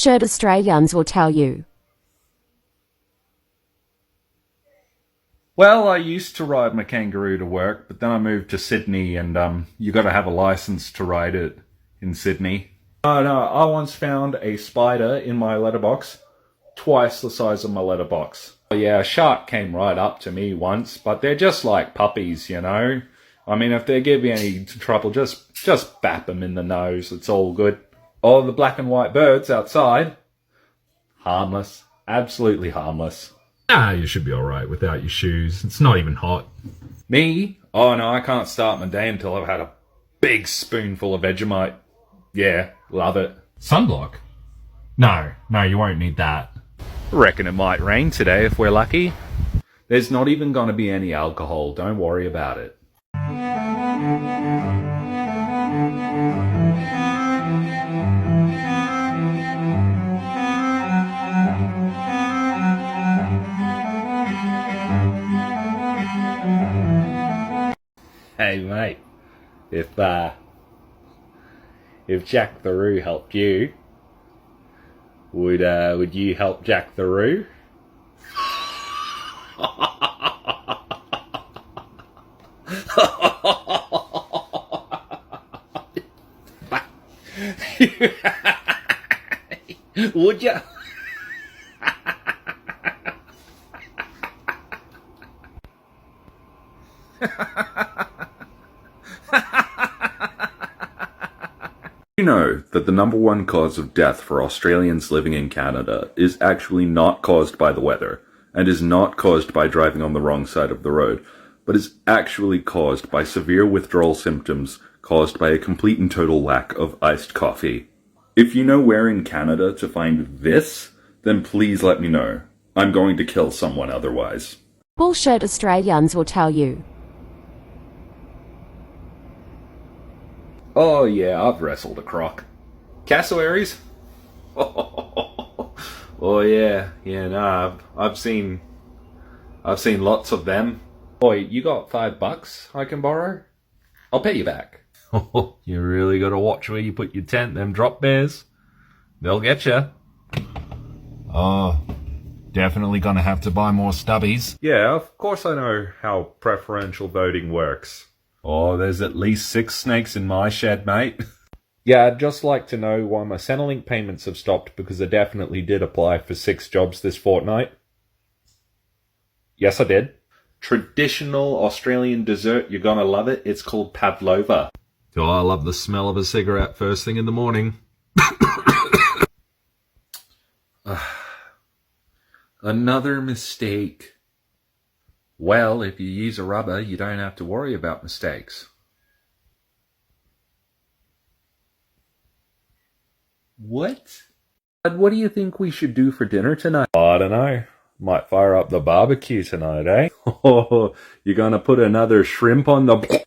Shirt Australians will tell you. Well, I used to ride my kangaroo to work, but then I moved to Sydney and you gotta have a license to ride it in Sydney. No, I once found a spider in my letterbox, twice the size of my letterbox. Yeah, a shark came right up to me once, but they're just like puppies, you know? I mean, if they give you any trouble, just bap them in the nose, it's all good. Oh, the black and white birds outside, harmless, absolutely harmless. Ah, you should be alright without your shoes. It's not even hot. Me? Oh no, I can't start my day until I've had a big spoonful of Vegemite. Yeah, love it. Sunblock? No, you won't need that. Reckon it might rain today if we're lucky. There's not even gonna be any alcohol, don't worry about it. Hey mate, if Jack the Roo helped you, would you help Jack the Roo? Would ya? You know that the number one cause of death for Australians living in Canada is actually not caused by the weather, and is not caused by driving on the wrong side of the road, but is actually caused by severe withdrawal symptoms caused by a complete and total lack of iced coffee. If you know where in Canada to find this, then please let me know. I'm going to kill someone otherwise. Bullshit Australians will tell you. Oh yeah, I've wrestled a croc. Cassowaries? Oh yeah, no, I've seen lots of them. Boy, you got $5 I can borrow? I'll pay you back. Oh, you really gotta watch where you put your tent, them drop bears. They'll get you. Oh, definitely gonna have to buy more stubbies. Yeah, of course I know how preferential voting works. Oh, there's at least 6 snakes in my shed, mate. Yeah, I'd just like to know why my Centrelink payments have stopped, because I definitely did apply for 6 jobs this fortnight. Yes, I did. Traditional Australian dessert, you're gonna love it. It's called pavlova. Oh, I love the smell of a cigarette first thing in the morning. Another mistake. Well, if you use a rubber, you don't have to worry about mistakes. What? What do you think we should do for dinner tonight? I don't know. Might fire up the barbecue tonight, eh? Oh, you gonna put another shrimp on the...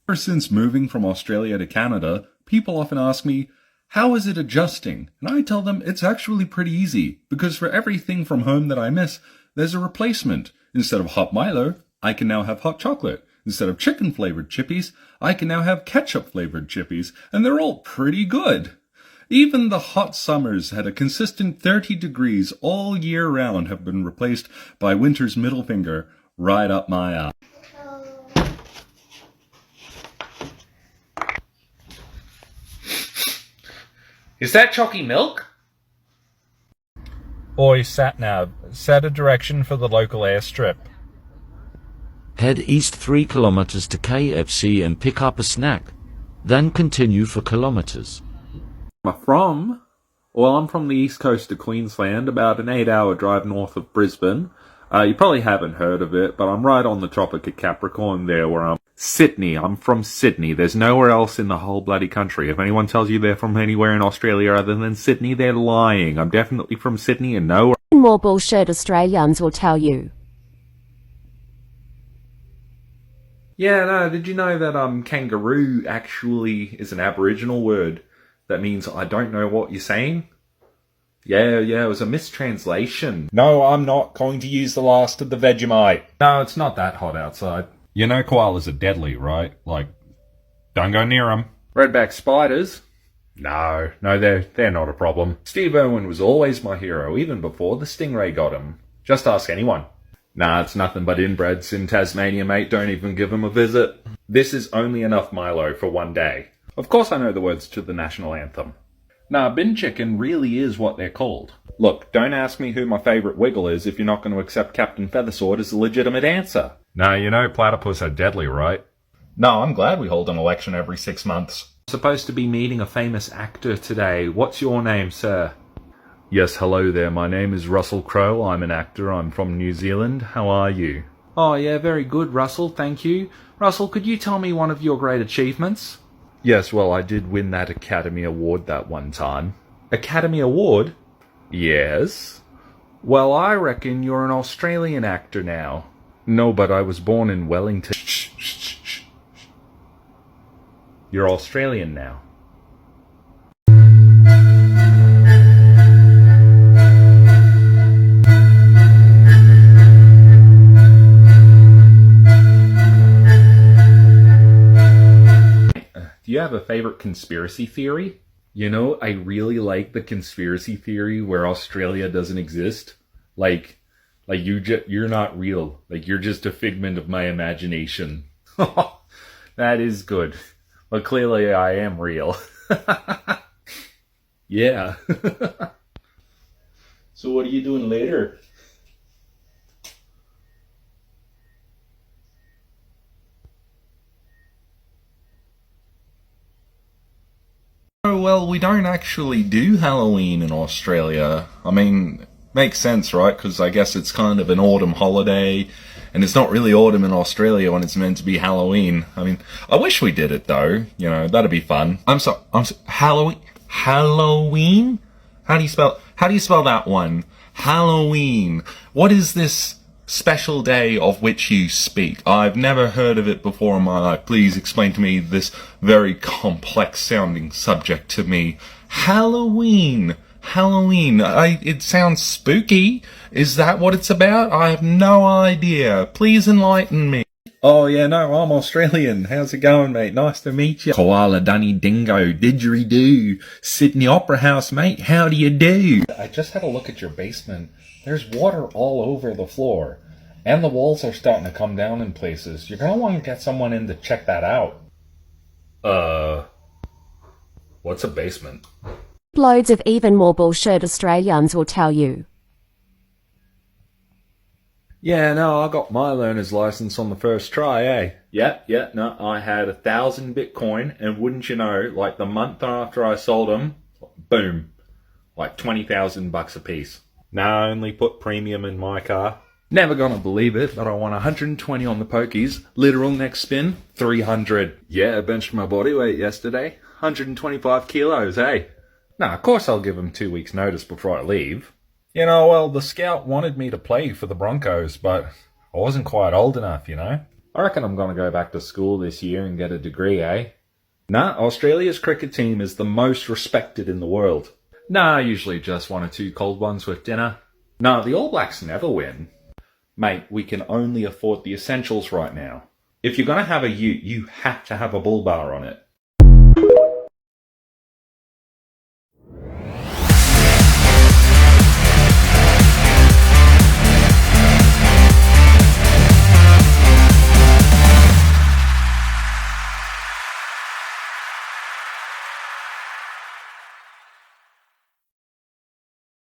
Ever since moving from Australia to Canada, people often ask me, how is it adjusting? And I tell them it's actually pretty easy, because for everything from home that I miss, there's a replacement. Instead of hot Milo, I can now have hot chocolate. Instead of chicken-flavored chippies, I can now have ketchup-flavored chippies, and they're all pretty good. Even the hot summers at a consistent 30 degrees all year round have been replaced by winter's middle finger right up my ass. Is that chalky milk? Oi, sat-nav, set a direction for the local airstrip. Head east 3 kilometers to KFC and pick up a snack. Then continue for kilometers. Where am I from? Well, I'm from the east coast of Queensland, about an 8-hour drive north of Brisbane. You probably haven't heard of it, but I'm right on the Tropic of Capricorn there where I'm... Sydney. I'm from Sydney. There's nowhere else in the whole bloody country. If anyone tells you they're from anywhere in Australia other than Sydney, they're lying. I'm definitely from Sydney and nowhere... More bullshit Australians will tell you. Yeah, no, did you know that kangaroo actually is an Aboriginal word that means I don't know what you're saying? Yeah, it was a mistranslation. No, I'm not going to use the last of the Vegemite. No, it's not that hot outside. You know koalas are deadly, right? Like, don't go near them. Redback spiders? No, they're not a problem. Steve Irwin was always my hero, even before the stingray got him. Just ask anyone. Nah, it's nothing but inbreds in Tasmania, mate. Don't even give them a visit. This is only enough Milo for one day. Of course I know the words to the national anthem. Nah, bin chicken really is what they're called. Look, don't ask me who my favourite wiggle is if you're not going to accept Captain Feathersword as a legitimate answer. Nah, you know platypus are deadly, right? No, I'm glad we hold an election every 6 months. Supposed to be meeting a famous actor today. What's your name, sir? Yes, hello there. My name is Russell Crowe. I'm an actor. I'm from New Zealand. How are you? Oh, yeah, very good, Russell. Thank you. Russell, could you tell me one of your great achievements? Yes, well, I did win that Academy Award that one time. Academy Award? Yes. Well, I reckon you're an Australian actor now. No, but I was born in Wellington. You're Australian now. Do you have a favorite conspiracy theory? You know, I really like the conspiracy theory where Australia doesn't exist. Like you're not real. Like you're just a figment of my imagination. That is good. But clearly I am real. Yeah. So what are you doing later? Oh, well, we don't actually do Halloween in Australia. I mean, makes sense, right? Because I guess it's kind of an autumn holiday, and it's not really autumn in Australia when it's meant to be Halloween. I mean, I wish we did it though. You know, that'd be fun. Halloween? Halloween? How do you spell that one? Halloween. What is this special day of which you speak? I've never heard of it before in my life. Please explain to me this very complex sounding subject to me. Halloween. Halloween. It sounds spooky. Is that what it's about? I have no idea. Please enlighten me. Oh, yeah, no, I'm Australian. How's it going, mate? Nice to meet you. Koala, Dunny, Dingo, Didgeridoo, Sydney Opera House, mate. How do you do? I just had a look at your basement. There's water all over the floor. And the walls are starting to come down in places. You're gonna want to get someone in to check that out. What's a basement? Loads of even more bullshit Australians will tell you. Yeah, no, I got my learner's license on the first try, eh? Yeah, no, I had 1,000 Bitcoin, and wouldn't you know, like the month after I sold them, boom, like 20,000 bucks a piece. Now I only put premium in my car. Never gonna believe it, but I won 120 on the pokies. Literal next spin, 300. Yeah, I benched my body weight yesterday. 125 kilos, hey? Nah, of course I'll give him 2 weeks notice before I leave. You know, well, the scout wanted me to play for the Broncos, but I wasn't quite old enough, you know? I reckon I'm gonna go back to school this year and get a degree, eh? Nah, Australia's cricket team is the most respected in the world. Nah, usually just 1 or 2 cold ones with dinner. Nah, the All Blacks never win. Mate, we can only afford the essentials right now. If you're gonna have a ute, you have to have a bull bar on it.